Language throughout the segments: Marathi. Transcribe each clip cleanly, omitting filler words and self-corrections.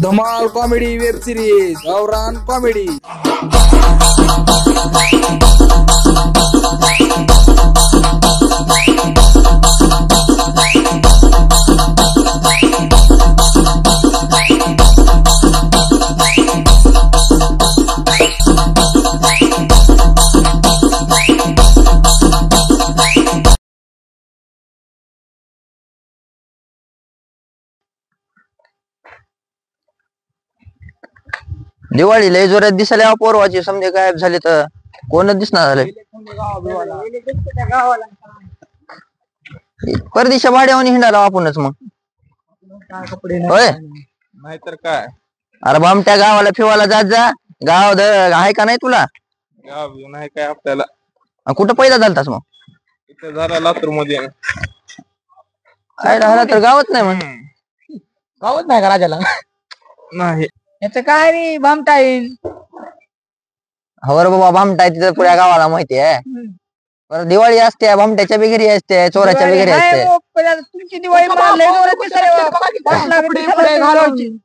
धमाल कॉमेडी वेब सिरीज गावरान कॉमेडी। दिवाळी लय जोरात दिसायला पोरवाची समजे गायब झाले तर कोणच दिसणार झाले। परदेशा भाड्यावर हिंडाला आपणच मग होय नाहीतर काय। अरे बामट्या गावाला फिवायला जात जा। गाव आहे का नाही तुला? गाव नाही काय आपल्याला। कुठं पैदा झालतास मग? इथं झाला लातूर मध्ये। काय राहिला तर गावात नाही मग? गावात नाही का राजाला? नाही याच काय रे बामटा येईल। हो रे बाबा बामटा तिथं पुऱ्या गावाला माहिती आहे। बरं दिवाळी असते बामट्याच्या बी घरी असते चोराच्या बी घरी असते। तुमची दिवाळी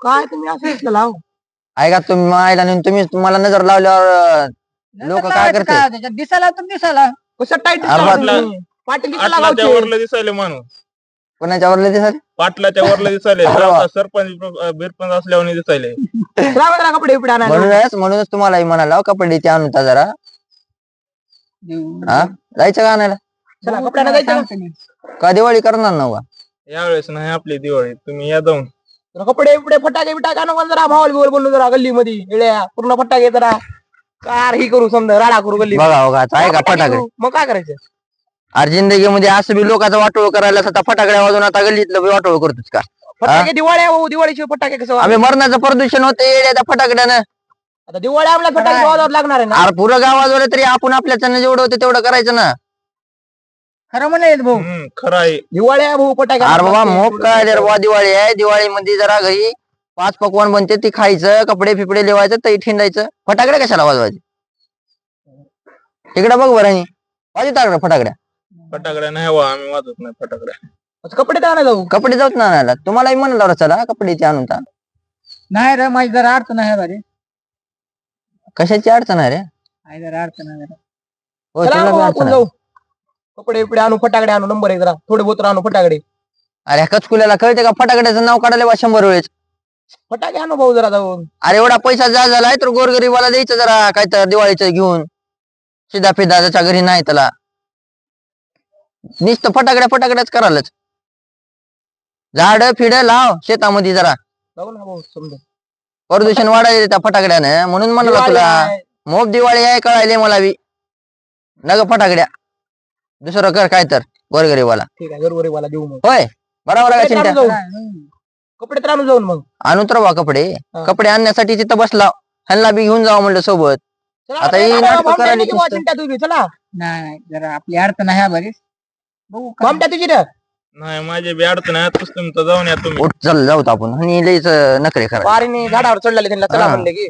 काय तुम्ही असं लाव ऐका तुम्ही मायला नेऊन तुम्ही तुम्हाला नजर लावल्यावर लोक काय करते? दिसायला तर दिसायला कसं टाईट पाटील पाटलाच्या वरला दिसायले माणूस। कोणाच्या वरले दिसायले? पाटलाच्या वरला दिसायले। सरपंच बिरपंच असल्यावर दिसायले। कपडे बिपडे आणायला म्हणूनच तुम्हाला म्हणाला कपडे ते आणून जरा हा जायचं का आणायला? चला कपडे आणायला का दिवाळी करणार ना यावेळेस नाही आपली दिवाळी, तुम्ही या जाऊन। कपडे बिपडे फटाके बिटाके आणून जरा भावल बिवल बोलून जरा गल्ली मध्ये इळ्या पूर्ण फटाके जरा कार ही करू समजा राडा करू गल्ली बघा बघा आहे का फटाकडे? मग काय करायचं? अरे जिंदगी मध्ये असं बी लोकांचा वाटोळ करायला आता फटाकड्या वाजून आता गल्लीतलं वाटोळ करतोच का? फटाके दिवाळी आहे दिवाळीशिवाय फटाके कसं आम्ही मरणाचं प्रदूषण होते येड्या फटाकड्यानं। आता दिवाळी आम्हाला फटाके वाजवावं लागणार आहे ना? अरे पुरं गाव वाजवलं तरी आपण आपल्याच्यानं जेवढं होतं तेवढं करायचं ना। खरं म्हणे भाऊ खरं आहे। दिवाळी आहे भाऊ फटाके अरे बाबा मोप काय रे बाबा दिवाळी आहे। दिवाळीमध्ये जरा घरी 5 पकवान बनते ती खायचं, कपडे फिपडे लिवायचं, तई ठिंडायचं, फटाकडे कशाला वाजवायचे? तिकडे बघ बरं वाजवता फटाकड्या? फटाकड्या नाही वा आम्ही वाजवत नाही फटाकड्या। कपडे तर जाऊ कपडे जाऊत ना आणायला तुम्हालाही म्हणलं चला कपडे ते आणून नाही रे माझी जरा अडचण आहे बरे। कशाची अडचण आहे रे? जरा अडचण आहे हो तुला बी अडचण आहे? कपडे बिपडे आणू फटाकडे आणू नंबर 1 जरा थोडे बोतर आणू फटाकडे। अरे कचकुल्याला कळते का फटाकड्याचं नाव काढायला 100 वेळेस? फटाके आणू भाऊ जरा जाऊन। अरे एवढा पैसा जा झालाय तर गोरगरीबाला द्यायचं जरा काय तर दिवाळीचं घेऊन सिधा फिदा त्याच्या घरी नाही त्याला नुसतं फटाकड्याच करायलाच। झाड फिड लाव शेतामध्ये जरा जाऊ ना भाऊ समजा प्रदूषण वाढायला त्या फटाकड्यानं म्हणून म्हणलं तुला मोप दिवाळी आहे कळायले मला बी नग फटाकड्या दुसरं कर काय तर गोरगरीबाला। ठीक आहे गोरगरीबाला देऊ मग होय बरोबर आहे चिंट्या? कपडे तर आणू जाऊन मग आणून तर बा कपडे आणण्यासाठी तिथं बसला ह्यांना बी घेऊन जावं म्हणलं सोबत। आता ही नाटकं करायला चला नाही जरा आपली अडचण आहे बरीच बघू तुझी नाही माझे बी अडचण आहे। तुमचं जाऊन या तुम्ही। उठ चल जाऊत आपण आणि लईच नखरे करा वारीने झाडावर चढलेले त्यांना चला म्हणले की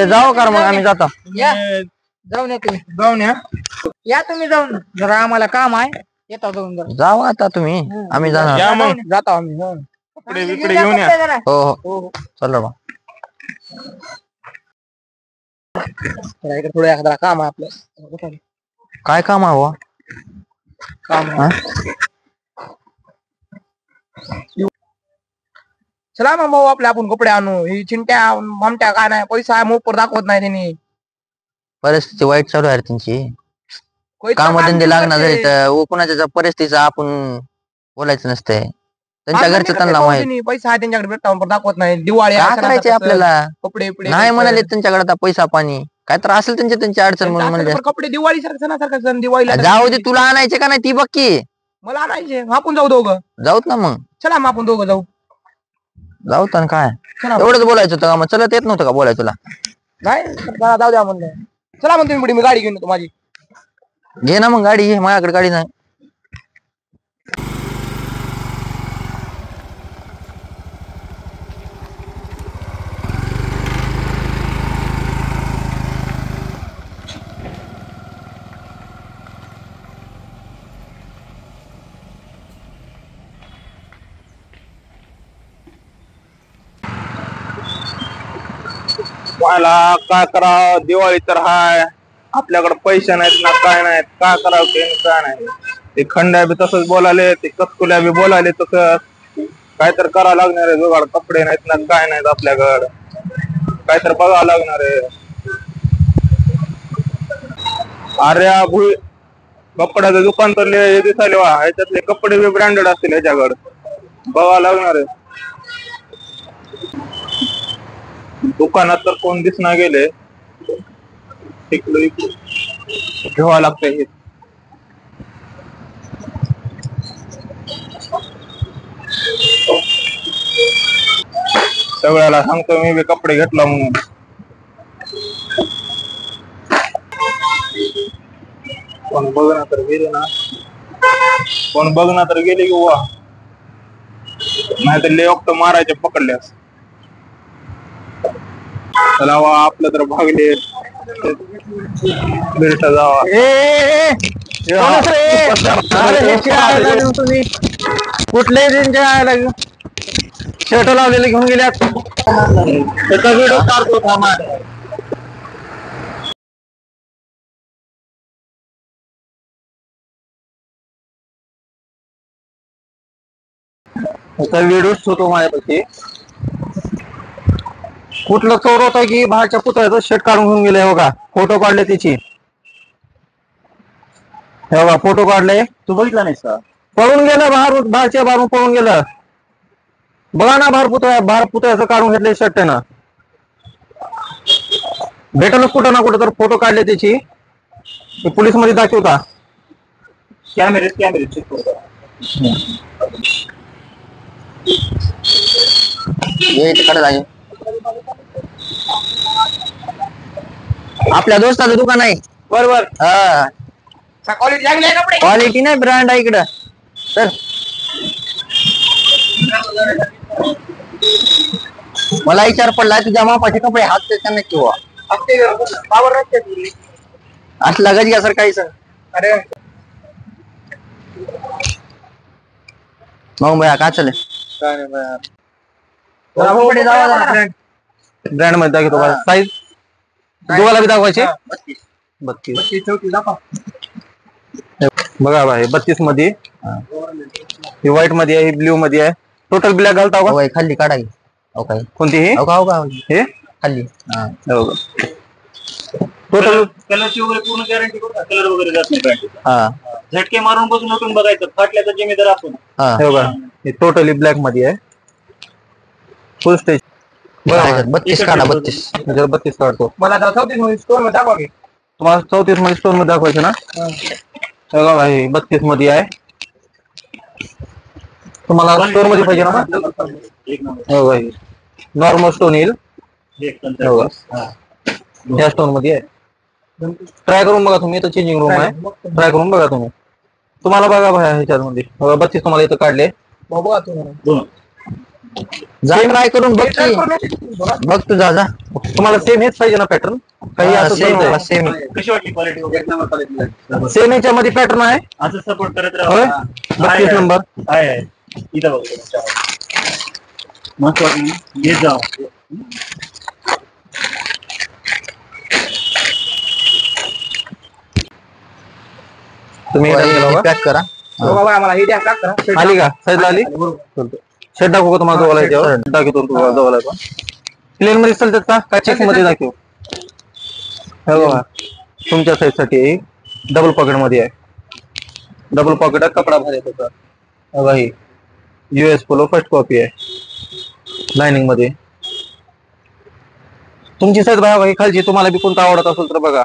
जाऊ कर मग आम्ही जातो। जाऊन या तुम्ही जाऊन या तुम्ही जाऊन जरा आम्हाला काम आहे येतो जाऊन जरा जाऊ आता तुम्ही आम्ही जाणार या मग जातो आम्ही कपडे बिपडे घेऊन या। हो हो चल बा इकडे थोडं एखादा काम आहे आपलं। काय काम आहे काम चला मग भाऊ आपले आपण कपडे आणू। ही चिंट्या मामट्या काय नाही पैसा मोपर दाखवत नाही त्यांनी। परिस्थिती वाईट चालू आहे त्यांची कामधंदे लागणार झाले तर कुणाच्या परिस्थितीचं आपण बोलायचं नसतंय त्यांच्या घरचं त्यांना माहिती पैसा आहे त्यांच्याकडे भेटता दाखवत नाही। दिवाळी काय करायचे आपल्याला कपडे बिपडे नाही म्हणाले त्यांच्याकडे आता पैसा पाणी काय तर असेल त्यांची अडचण म्हणून म्हणले कपडे दिवाळी सणासारखा सण दिवाळीला जाऊ दे तुला आणायचे का नाही ती बघ की मला आणायचे आपण जाऊ दोघं जाऊत ना मग चला मग आपण दोघं जाऊ तर काय एवढंच बोलायचं होतं का मग चलत येत नव्हतं का बोलायचं तुला? नाही जाऊ द्या म्हणलं चला म्हणतो मी गाडी घेऊन येतो माझी। घे ना मग गाडी घे माझ्याकडे गाडी नाही। मला काय करावं, दिवाळी तर हाय, आपल्याकडे पैसे नाहीत ना काय नाहीत, काय करावं ते काय नाही. ते खंड्या बी तसंच बोलाले, ते कचकुल्या बी बोलाले तसं. काय तर करावं लागणार आहे जुगाड, कपडे नाहीत ना काय नाहीत आपल्याकडं, काय तर बघावं लागणार आहे. अरे भुई कपड्याचं दुकान तर हे दिसायले वा, ह्याच्यातले कपडे बी ब्रँडेड असतील ह्याच्याकडे, बघावं लागणार आहे. दुकानात तर कोण दिसना गेले, घेवा लागतंय हे. सगळ्याला सांगतो मी बी कपडे घेतला म्हणून. कोण बघणार तर गेले ना, कोण बघणार तर गेले की वा, नाही तर लेवक तर मारायचे पकडल्यास. चला वा, आपलं तर भागले भेट जावा. तुम्ही कुठल्याही त्यांच्या शर्ट लावलेले घेऊन गेल्यात. त्याचा व्हिडिओ काढतो थांबा. त्याचा व्हिडिओच होतो माझ्यापाशी. कुठलं चोर होता की बाहेरच्या पुतळ्याचं शर्ट काढून घेऊन गेले. हो का, फोटो काढले त्याची. हे बघा, फोटो काढले. तू बघितला नाहीस का? पळून गेलं बाहेरच्या बाहेरून पळून गेलं. बघा ना, बाहेर पुतळ्याचं काढून घेतले शर्ट ना. भेटलच कुठं ना कुठं तर फोटो काढले त्याची. पोलीस मध्ये दाखवता. कॅमेरे चेक करतो. आपल्या दोस्ताचं दुकान आहे. बरोबर. हा, क्वालिटी चांगली आहे कपडे. क्वालिटी नाही, ब्रँड आहे इकडं. तर मला विचार पडला, तुझ्या मापाचे कपडे हात त्यांना किंवा असं लगच घ्या सर काही सर. अरे मग भया काय चालेल. ब्रँड मध्ये दाखवतो का साईज? दोघाला बी दाखवायचे. 32 बघा भाई, 32 मध्ये. ही व्हाईट मध्ये आहे, ही ब्ल्यू मध्ये आहे. टोटल ब्लॅक घालता का? खाली काढा. कोणती ही? हे खाली. टोटल कलरची वगैरे पूर्ण गॅरंटी करता, कलर वगैरे जात नाही पॅन्ट. हा, झटके मारून बसून उठून बघायचं, फाटल्याचा जिम्मेदार आपण. हे बघा, हे टोटली ब्लॅक मध्ये आहे. फुल स्टेज. 32 काढा. 32 काढतो. मला आता 34 मध्ये स्टोर मध्ये दाखवा की. तुम्हाला 34 मध्ये स्टोर मध्ये दाखवायचं ना. हे बघा भाई, 32 मध्ये आहे. तुम्हाला स्टोर मध्ये पाहिजे ना. हो भाई, नॉर्मल स्टोन येईल. या स्टोन मध्ये आहे. ट्राय करून बघा तुम्ही. इथं चेंजिंग रूम आहे, ट्राय करून बघा तुम्ही. तुम्हाला बघा भाई, ह्याच्यात मध्ये 32 तुम्हाला इथं काढले. बघा तुम्ही जा, ट्राय करून बघ की. बघ तू, जा. तुम्हाला सेम हेच पाहिजे ना पॅटर्न? काही असं सेम कशी वाटली क्वालिटी वगैरे? सेम ह्याच्यामध्ये पॅटर्न आहे. असं सपोर्ट करत होय, राहा. 32 नंबर आहे इथं बघ, मस्त वाटलं. घेत जाऊ. तुम्ही पॅक करा. बाबा मला हे द्या, टाक करा. आली का? साईज आली. शर्ट दाखवू का तुम्हाला? दोघाला याच्यावर दाखवतो तुम्हाला दोघाला पण. प्लेन मध्ये चालतात का? काय चेक मध्ये दाखवू? हे बघा, तुमच्या साईज साठी डबल पॉकेट मध्ये आहे. डबल पॉकेट कपडा भारी त्याचा. बघा, ही US पोलो फर्स्ट कॉपी आहे, लाइनिंग मध्ये. तुमची साईज बघा, खालची तुम्हाला बी कोणता आवडत असेल तर बघा.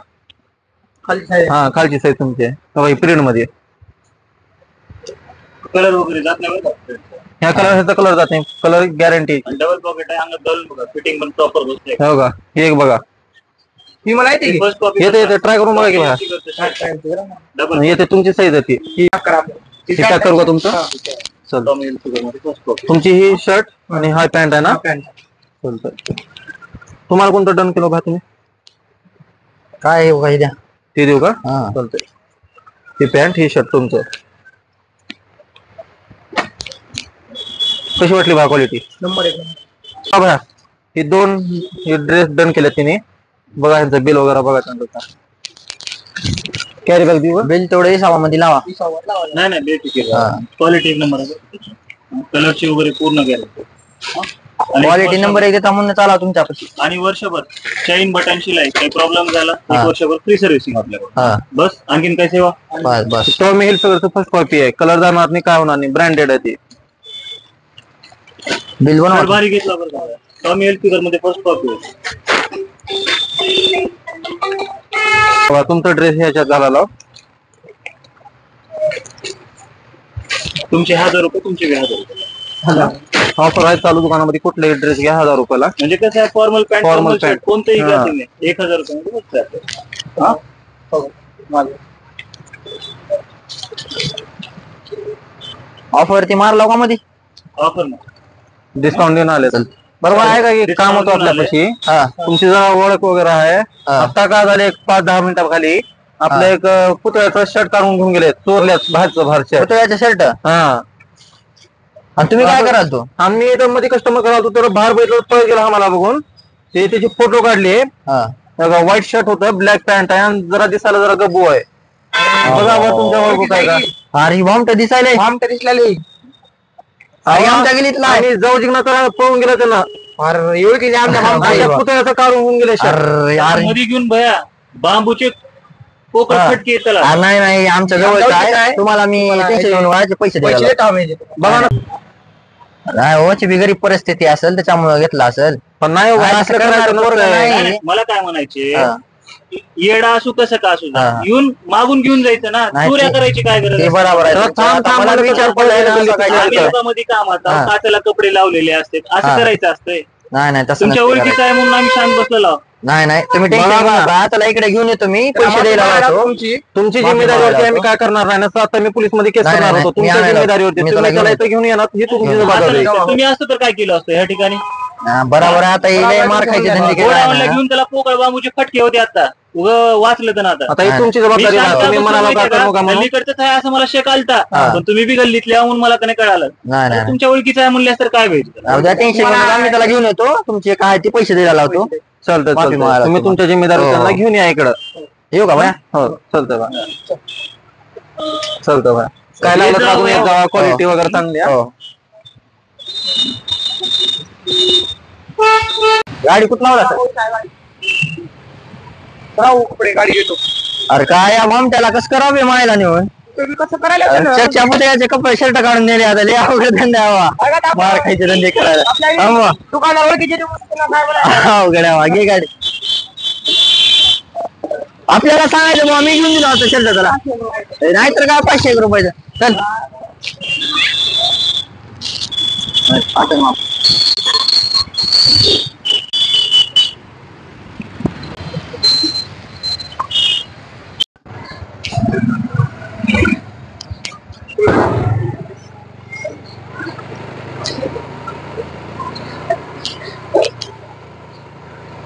हा, खालची साईज तुमची आहे. बघा, प्रिंट मध्ये. कलर वगैरे जात नाही बघा. ह्या ह्याचा कलर जात नाही. Colour guarantee. डबल पॉकेट आहे, अंगात घालून बघा, फिटिंग पण प्रॉपर बसते. हे बघा, हे एक बघा. ही मला येते की? फर्स्ट कॉपी येते ट्राय करून बघा की बघा. डबल येते तुमची साईज आहे ती. टाक करा. पॅक करू का तुमचं? चल, तुमची ही शर्ट आणि हा पॅन्ट आहे ना. चालतं. तुम्हाला कोणतं डन केलं बघा तुम्ही? काय द्या, ते देऊ का? चालतंय. ही पॅन्ट, ही शर्ट तुमचं. कशी वाटली बघा क्वालिटी? नंबर 1. बघा, ही 2 ड्रेस डन केले तिने. बघा ह्यांचं बिल वगैरे बघा त्यांचं. कॅरी बॅग देऊ बिल तेवढं हिसाबामध्ये लावा. नाही नाही बेफिकीर क्वालिटी एक नंबर आहे. कलरची वगैरे पूर्ण गॅरंटी क्वालिटी नंबर 1 देता म्हणून चाला तुमच्यापाशी. आणि वर्षभर चैन बटन शिलाई काही प्रॉब्लेम झाला एक वर्षभर फ्री सर्व्हिसिंग आपल्याकडे. बस आणखीन काय सेवा. बस बस. टॉमी हिल्फिगरचं फर्स्ट कॉपी आहे. कलर जाणार नाही काय होणार नाही. ब्रँडेड आहे ती. बिल बनवा. भारी घेतला बरं का. टॉमी हिल्फिगर मध्ये फर्स्ट कॉपी आहे. तुमचा ड्रेस ह्याच्यात झाला. तुमचे 1000 रुपये तुमचे 1000 रुपये ऑफर आहे चालू दुकानामध्ये. कुठलाही ड्रेस घ्या 1000 रुपयाला. म्हणजे कसं आहे formal pant Formal formal pant. Shirt कोणतेही घ्या तुम्ही 1000 रुपये ऑफर ती मारला का मध्ये. ऑफर ना. डिस्काउंट देऊन आले. बरोबर आहे का की काम होतं आपल्यापाशी. तुमची जरा ओळख वगैरे आहे. आता का झाले एक 5-10 मिनिटाखाली आपलं एक पुतळ्याचं शर्ट काढून घेऊन गेले. चोरल्यात बाहेर शर्ट. पुतळ्याचं शर्ट. हा आणि तुम्ही काय कराल तो. आम्ही इथं मध्ये कस्टमर करायला तर बाहेर बैठलो पळ गेला आम्हाला बघून. ते त्याचे फोटो काढले. व्हाईट शर्ट होतं ब्लॅक पॅन्ट आहे आणि जरा दिसायला जरा गब्बू आहे. बघा बघा तुमच्या ओळख आहे का. अरे भामट दिसायले. भामट दिसलेले. आमच्या गलीतला आणि जाऊ जिंकणार तर पळून गेला त्यांना. अरे एवढी आमच्या आमच्या पुतळ्याचं काढून घेऊन गेले शर्ट. मध्ये घेऊन भया बांबूचे पोकळ फटके त्याला. नाही नाही आमच्या जवळच आहे. तुम्हाला मी पैसे देऊन वाढायचे पैसे द्यायला. बघा ना. नाही होची बी गरीब परिस्थिती असेल त्याच्यामुळे घेतला असेल. पण नाही हो, असं करायचं नसतं. नाही. मला काय म्हणायचे येडा असू कसं का असू येऊन मागून घेऊन जायचं ना. चोऱ्या करायची काय गरज ते आहे? बरोबर आहे. मला विचार पडलाय ना असं काय आम्ही करायचं. लोकांमध्ये काम आता काचाला कपडे लावलेले असतात असं करायचं असतंय. नाही नाही तसं तुमच्या नसतं ओळखीचं करायचं. आहे म्हणून आम्ही शांत बसलेलो आहोत. नाही नाही तुम्ही टेन्शन घेऊ नका. त्याला इकडे घेऊन येतो मी पैसे द्यायला लावतो. तुमची जिम्मेदारीवरती आम्ही काय करणार नाही ना. आता मी पोलीस मध्ये केस नाही, करणार नाही, होतो. मी तुमच्या आणायला- जिम्मेदारीवरती मी तुम्ही त्याला त्याला इथं घेऊन येणार ही तुमची जबाबदारी आहे. तुम्ही असतं तर काय केलं असतं ह्या ठिकाणी. बरोबर आहे. आता हे मार खायचे धंदे गोडाऊनला केला. घेऊन त्याला पोकळ बांबूचे फटके होते आता वाचलं तर आता. आता ही तुमची मी जबाबदारी आहे. शांत तुम्ही बसून म्हणाला माहितीये का का, करू नका म्हणून. गल्लीकडचं आहे असं मला शेक आलता. पण तुम्ही बी गल्लीतले आहे म्हणून मला का नाही कळालं. नाही नाही तुमच्या ओळखीचं आहे म्हणल्यास तर काय भेट. उद्या टेन्शन घेऊ नका. मी त्याला घेऊन येतो. तुमचे काय ते पैसे द्यायला लावतो. चालतंय माफी चालतंय. मागायला तुम्ही तुमच्या जिम्मेदारी हो. त्यांना घेऊन या इकडं. येऊ का बाया. हो चालतंय बा. चालतंय बा. काय लागलं तर अजून एक जावा. क्वालिटी वगैरे चांगली आहे. हो. गाडी कुठं लावला गाडी घेतो. अरे काय या मामट्याला कसं करावे मायला नेऊन. कसं करायला चर्चा पुतळ्याचे कपडे शर्ट काढून नेले. आता लय अवघड धंदा हवा. मार खायचे धंदे करायला. दुकानावर ओळखीचे अवघड हवा. घे गाडी. आपल्याला सांगायचं बुवा मी घेऊन दिला होता शर्ट त्याला. नाहीतर काय 500 रुपयाचं. चल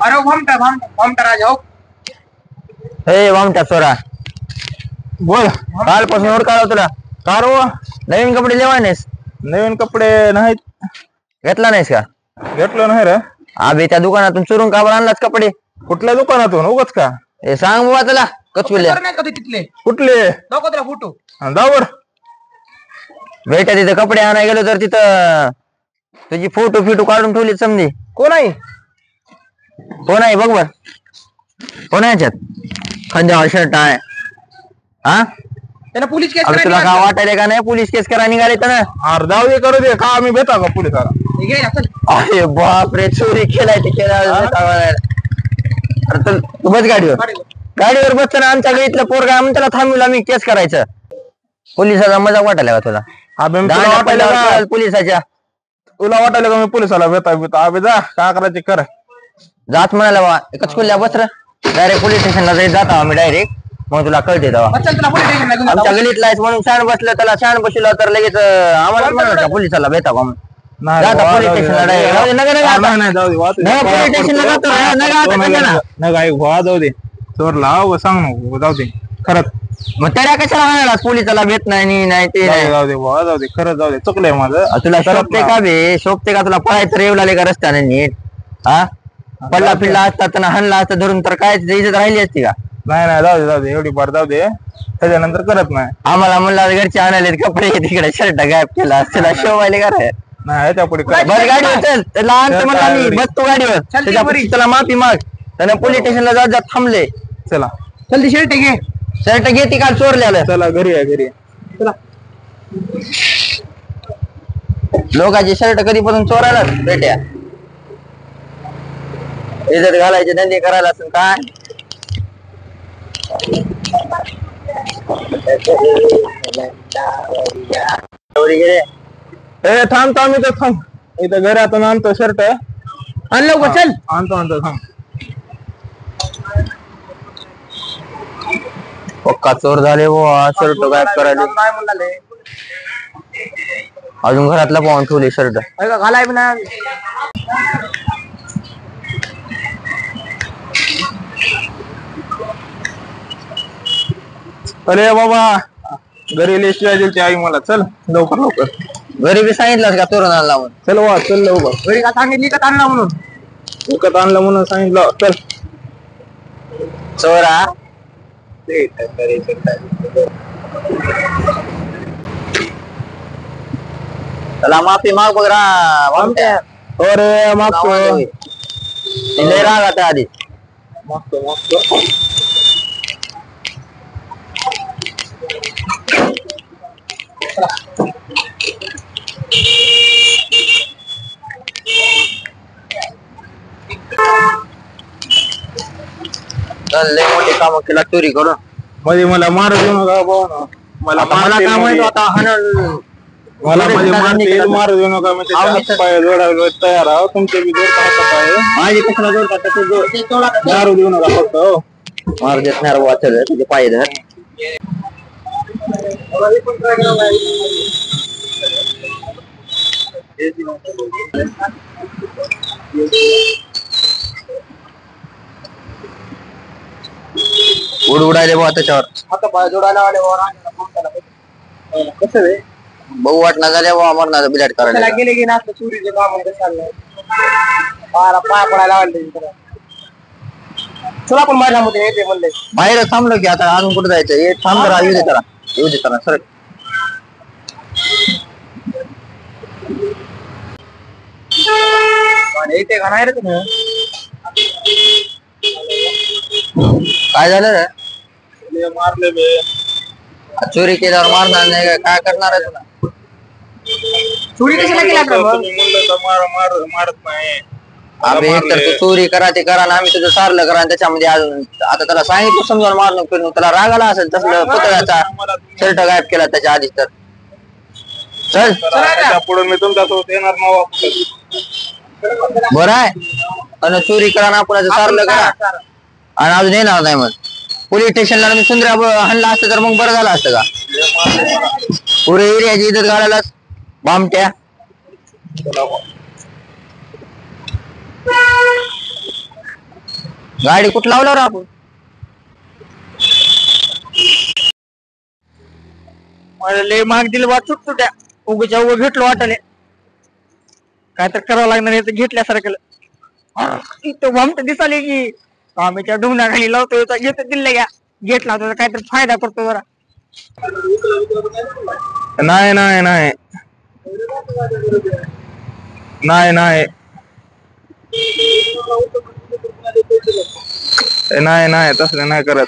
अरे भामटा भामटा भामटा राजा हो. हे वामट्या सोरा बोल. कालपासून एवढं काढ तुला. कार नवीन कपडे लेवाय नाहीस. नवीन कपडे नाहीत. घेतला नाहीस का. घेतलं नाही रे. अबे त्या दुकानातून चुरून का बरं आणलाच कपडे. कुठल्या दुकानातून उगाच का. हे सांग बुवा त्याला कचकुल्या. नाही का तू तिथले कुठले नको तुला फोटो. दावर भेटा तिथे कपडे आणायला गेलो तर तिथं तुझी फोटो फिटो काढून ठेवली समजी. कोण आहे. कोण आहे बघ बर. कोण आहे याच्यात. खांद्यावर शर्ट आहे. हा त्यांना पोलीस केस अबे तुला काय वाटायला का नाही पोलीस केस करा निघाले तर ना. अरे जाऊ दे करू दे का आम्ही भेटा का पोलिसाला. अरे बापरे चोरी केलाय ते केला. अरे तू बस गाडीवर. गाडीवर बसताना आमच्या गळीतलं पोरगा आम्ही त्याला थांबवलं आम्ही केस करायचं. पोलिसाचा मजाक वाटायला का तुला. अबे तुला दांड्या वाटायला पडल्यावर का कळलं पोलिसाच्या. तुला वाटायला का मी पोलिसाला भेटा अबे जा काय करायचे कर. जात म्हणाला बा एकच खुल्या बसर डायरेक्ट पोलीस स्टेशनला जाता आम्ही डायरेक्ट. मग तुला कळते तेव्हा. तुला पोलीस स्टेशनला घेऊन आमच्या गलीतला आहेस म्हणून छान बसलं त्याला छान बसलं तर लगेच आम्हाला म्हणाल पोलिसाला भेटा का. नाही जाता बाबा, पोलीस जाऊ दे, स्टेशनला जाऊ दे. direct. नका, नका, नाही, नाही, जाऊ दे, वाचू दे. नाही, पोलीस स्टेशनला जातो, नका आता कशाला? नका, ऐक, व्हा, जाऊ दे चोर लाव सांग नको जाऊ दे खरंच. मग त्या कशाला म्हणाला पोलिसाला भेट नाही नाही ते जाऊ दे, नाही. जाऊ दे व्हा, जाऊ दे खरंच जाऊ दे चुकलंय माझं. तुला खरंच शोभते ना. का बे शोभते का तुला पळायचं रेव लागले का रस्त्याने नीट. हा पडला पिल्ला असता तर हाणला असता धरून तर काय इज्जत राहिली असती का? नाही नाही जाऊ दे एवढी बार जाऊ दे, त्याच्यानंतर करत नाही. आम्हाला म्हणला घरचे आणाले कपडे तिकडे शर्ट गायब केला त्याला शिवायले का रे? नाही याच्या पुढे बस गाडीवर चल त्याला आणतो म्हणला मी बसतो गाडीवर त्याच्यापुढे त्याला माफी माग त्याने पोलीस स्टेशनला जात जात थांबले. चला चल ती शर्ट घे. शर्ट घेते काल चोरल्याला चला घरी आहे घरी. लोकांची शर्ट कधीपासून चोरायला भेट्या इज्जत घालायचे धंदे करायला असेल काय? ए थांब थांब इथं थांब, इथं घरातून आणतो शर्ट. आणलं का? चल आणतो थांब. पक्का चोर झाले वो शर्ट गायब करायला. काय म्हणाले अजून घरातला पाहून ठेवले शर्ट. घालाय बी नाही. अरे बाबा घरी लिस्ट दिली आई मला. चल लवकर लवकर. घरी बी सांगितलं का तोरण आणला म्हणून? चल वा चल लवकर. घरी का सांगितली का आणला म्हणून? विकत आणलं म्हणून सांगितलं. चल चोरा त्याला माफी माग बघ अरे मागतो लय राग आता आधी. मागतो. लय मोठी काम केला चोरी करून. मध्ये मला मारू देऊ नका भाऊ ना. मला काय माहित आता मला मारू देऊ नका. म्हणजे हात पाय जोडायला तयार आहो. तुमचे बी जोडता हात पाय. माझी कशाला जोडतात मारू देऊ नका फक्त. मार देत नाही वाचल तुझे पाय धर. उडायले बा त्याच्यावर. आता पाय जोडायला आले कसं रे बहु वाटणं झाल्या बा मरणार बिलाट करायला. गेले की नाच चोरीचे काम चाललंय. पाय पडायला आवडले. चला पण माझ्या मध्ये येते म्हणले. बाहेर थांबलो की आता अजून कुठे जायचं? हे थांब जरा येऊ दे त्याला सर. येते का नाही रे तुम्ही? काय झालं रे? मारले बे. चोरी केल्यावर मारणार नाही का? काय करणार आहे तुला? चोरी कशाला केला तुम्ही म्हणलं तर मारत नाही. आम्ही एकतर तू चोरी करा ते करा ना आम्ही तुझं सारलं करा त्याच्यामध्ये अजून आता त्याला सांगितलं समजावून मारणं करून त्याला राग आला असेल तसलं पुतळ्याचा शर्ट गायब केला त्याच्या आधीच तर. चल पुढे मी तुमच्यासोबत येणार नाही. बरं आहे आणि चोरी करा ना आपण सारलं करा आणि अजून येणार नाही. मग पोलीस स्टेशनला मी सुंदरा हाणला असतं तर मग बरं झालं असतं का? पुरे एरियाची इज्जत घालायला बामट्या. गाडी कुठं लावल्यावर आपण? मला लय महाग दिलं बा तुट्या उगच्या उग घेतलं वाटले. काय तर करावं लागणार आहे घेतल्यासारखं. इथं भामट दिसाले की आम्हीच्या ढुंगणाखाली लावतो घेत दिले का घेत लावतो काहीतरी फायदा करतो जरा. नाही नाही नाही नाही नाही नाही नाही तसलं नाही करत.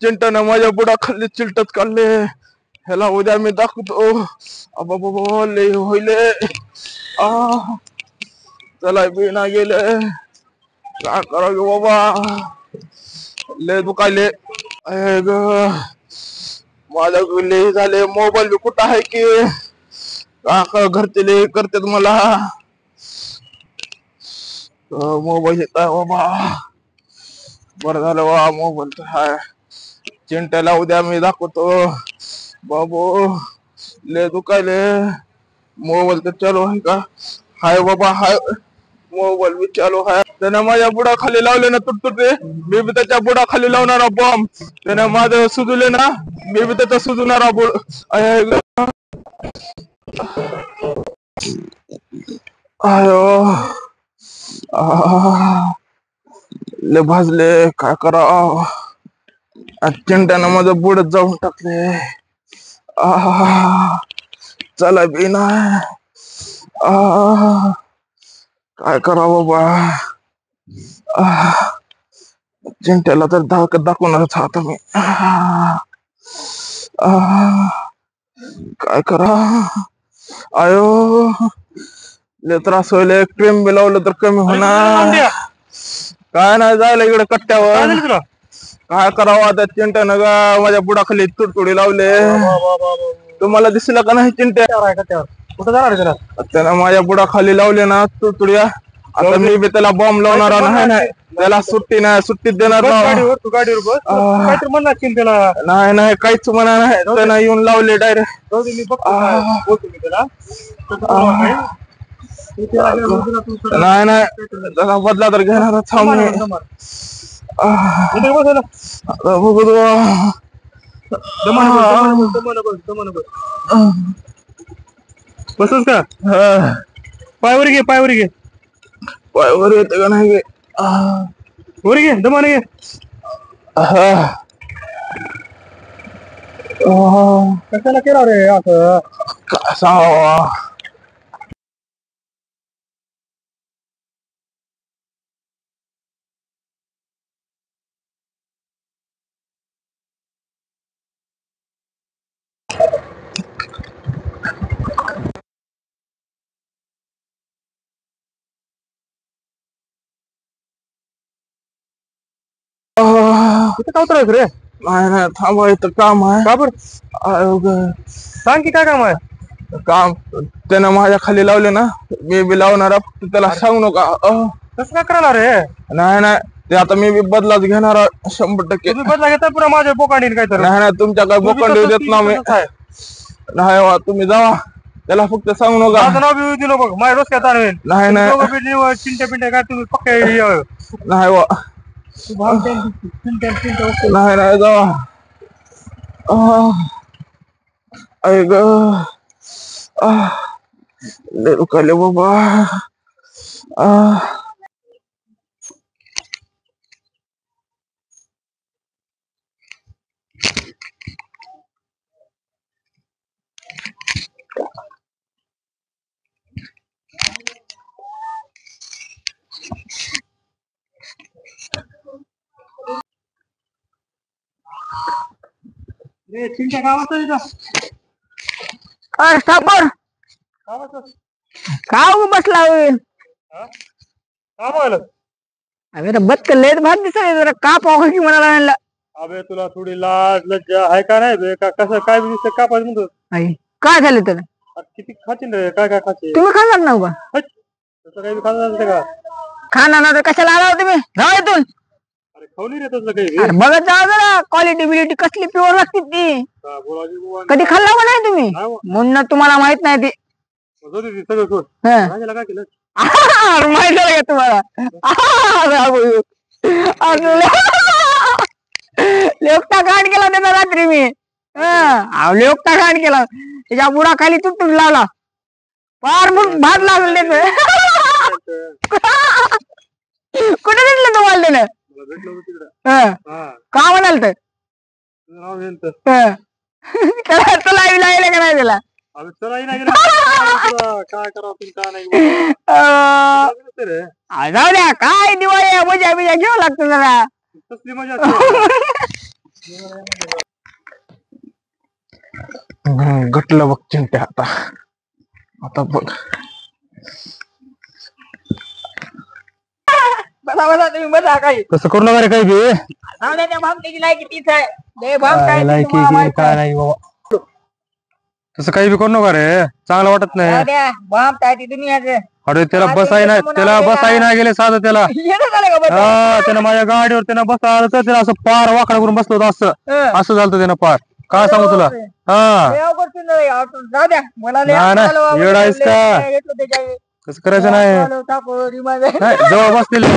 चिंटानं माझ्या बुडा खाल्ली चिलटच काढले. ह्याला उद्या मी दाखवतो. अबा लय होईले. चला बिना गेले काय करावं बाबा. लय दुखायले. माझ्या लय झाले. मोबाईल बी कुठं आहे की का घरचे लय करतात मला. मोबाईल येत आहे बाबा. बरं झालं बा मोबाईल तर हाय. चिंट्याला उद्या मी दाखवतो बाबू ले दुखायले मोबाईल तर चालू आहे का हाय बाबा हाय मोबाईल बी चालू आहे त्याने माझ्या बुडा खाली लावले ना तुटतुटे मी बी त्याच्या बुडा खाली लावणारा बॉम्ब त्याने माझं सुजले ना मी बी त्याचा सुजणारा आयो ले भाजले काय करा चिंट्यानं माझं बुडत जाऊन टाकले चला बी ना काय करा बाबा चिंट्याला तर दाखवणारच आता मी काय करा आयो ले त्रास होईल एक क्रीम बी लावलं तर कमी होणार काय नाही जायला इकडे कट्ट्यावर काय करावं आता चिंट्यानं गा माझ्या बुडाखाली तुडतुडी लावले तुम्हाला दिसलं का नाही चिंट्या कुठं जाणार त्याला त्यानं माझ्या बुडाखाली लावले ना तुडतुड्या आता मी बी त्याला बॉम्ब लावणार नाही त्याला सुट्टी नाही सुट्टीत देणार तू गाडीवर बस काहीतरी म्हणणार त्याला नाही नाही काहीच म्हणा नाही त्यानं येऊन लावले डायरेक्ट मी बघतो मी त्याला नाही नाही त्याला बदला तर घेणारच थांबणे बघू बसच का पायवर घे पायवर येते का नाही वर घे दमान घे कशाला केला रे असं काय सांगावा कुठे का उतरायचं रे नाही नाही थांबा इथं काम आहे का बरं सांग की काय काम आहे काम त्यानं माझ्या खाली लावले ना मी बी लावणार फक्त त्याला सांगू नका कसं काय करायला रे नाही नाही ते आता मी बी बदलाच घेणार 100%. तुम्ही बदला घेता पुरा माझ्या बोकांडीन काय तर नाही नाही तुमच्या काय बोकंडी देत ना मी नाही वा तुम्ही जावा त्याला फक्त सांगू नका माझं नाव बी दिलं बघ माझ्या डोसक्यात आणवेल नाही नाही चिंट्या पिंट्या काय तुम्ही पक्के नाही वा नाही नाही जावा ऐक लय दुखायले बाबा चिंट्या गावात स्टॉपर का बसला अरे बदक लेट भात दिसाय जरा का पाव की म्हणाला आणला अबे तुला थोडी लाज लज्जा आहे का नाही बे कसं काय दिसतं का पाहिजे म्हणतो काय झालं त्याला किती खातील रे काय काय खाते तुम्ही खाणार ना उभा तसं काही खाणार का खाणार ना तर कशाला आला होता तुम्ही जाऊ इथून अरे खाऊन रे तसलं काही बघत जाऊ जरा क्वालिटी बिलिटी कसली प्युअर लागते ती कधी खाल्ला का नाही तुम्ही म्हणून तुम्हाला माहित नाही ते सगळं सोड काय केलं माहित झालं का तुम्हाला लोकटा कांड केला त्याचा रात्री मी लोकटा कांड केला त्याच्या बुडा खाली तुटून लावला फार भात लागल त्याच कुठे दिसलं तुम्हाला त्यानं का म्हणाल तर तुला लागलं का नाही त्याला काय करावं का नाही जाऊ द्या काय दिवाळी मजा बिजा घेऊ लागतं जरा कसली मजा गटलं बघ चिंट्या आता आता बघ बसा बसा तुम्ही बसा काही कसं करू नका रे काही बी त्या भामट्याची लायकी तीच आहे लय भामटा आहे ती लायकी तुम्हाला माहित काय आहे. नाही बाबा तसं काही बी करू नका रे, चांगलं वाटत नाही. अरे त्याला बसाई नाही गेले साधं त्याला. हा त्यानं माझ्या गाडीवर त्यानं बसा आलं तर त्याला असं पार वाकडा करून बसलो होतं, असं झालं त्यानं पार. काय सांगू तुला. हा नाही येड आहेस का, कसं करायचं नाही. जवळ बसलेले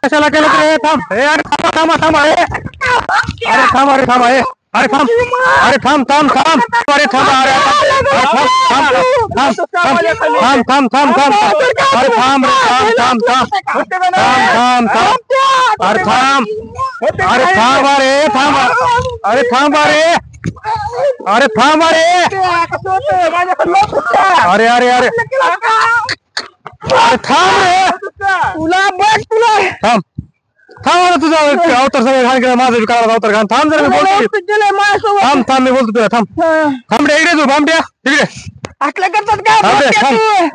कशाला केलं रे. थांब थांबा थांबा. अरे थांब अरे थांबा. अरे थांब अरे थांब थांब थांब अरे थांब अरे थांब थांब थांब थांब थांब अरे थांब रे थांब थांब थांब थांब अरे थांब अरे थांब अरे थांब अरे थांब अरे अरे थांब अरे अरे अरे अरे अरे थांब रे थांब थांब तुझा अवतार सगळं घाण केलं, माझं काळाला अवतार घाण. थांब जरा मी बोलतो. थांब थांब मी बोलतो तुला. थांब थांब रे इकडे तू भामट्या इकडे असलं करतात का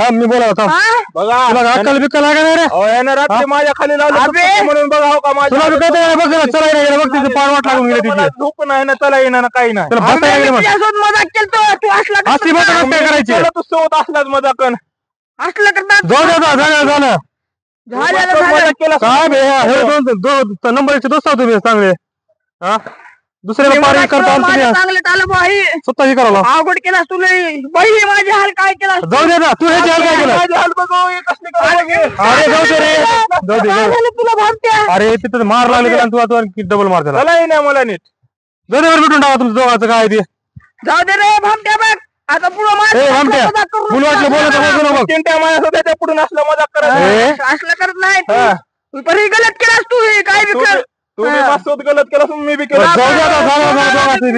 थांब मी बोला. थांब बघा तुला अक्कल बिक्कल आहे का नाही रे. यानं रात्री माझ्या खाली लावलं म्हणून बघा हो का तुला बी कळतं नाही बघ चला नाही गेलं बघ तिथे पार वाट लागून गेली तिथे. झोप नाही ना चला येणार ना काही नाही. तुला बसायला गेलं मग मजाक केलतो तू असला असली मजा काय करायची. तू सोबत असलाच मजाकन असलं करतात. जाऊ द्या झालं काय बे दोन नंबरचे दोस्त आहोत तुम्ही चांगले. हा दुसऱ्याला पारी करता चांगलं टाळलं बाई स्वतःही करावं. अवघड केलास तू लई बाई माझे हाल काय केला. जाऊ दे ना तू ह्याची हाल काय केलं. माझे हाल बघू अरे जाऊ दे रे जाऊ दे तुला भामट्या अरे तिथं मार लागले त्याला तू डबल मार त्याला. चला येणार मला नीट जाऊ दे भेटून टाका तुमचं दोघांचं काय ते. जाऊ दे रे भामट्या बघ आता पुढं भामट्या मुलं वाटलं बोलत बघ चिंट्या माझ्या त्याच्या पुढून असलं मजाक करत असलं करत नाही तू गलत केलास तू हे काय बी कर. तू बी माझ्यासोबत गलत केला मी बी केलं. जाऊ दे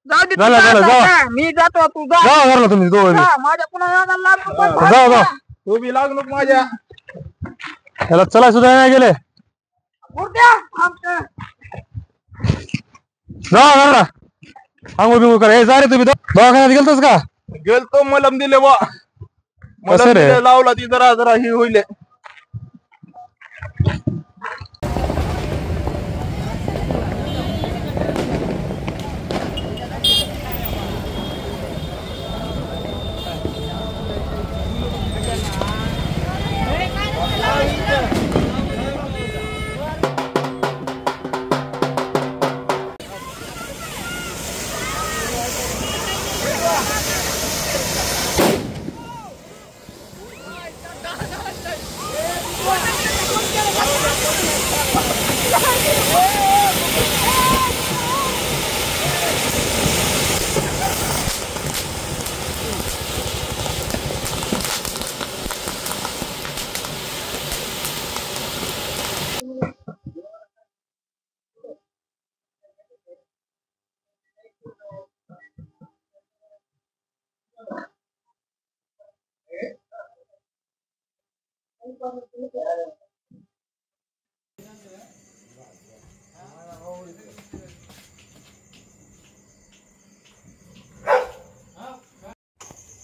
जाऊ दे झालं, तू झालं, जा, जाऊ. जा. मी जातो तू जा जा घरला तुम्ही दोघं जा, माझ्या पुन्हा यायला लागू पण. जा तू बी लागू नको माझ्या. त्याला चला सुद्धा नाही गेले. भामट्या, भामट्या. जा घरला आंघोळ बिंघोळ करा. हे जा रे तुम्ही दवाखान्यात गेलतोस का. गेलतो मलम दिले बा कसं रे? लावला ती जरा जरा ही होईल.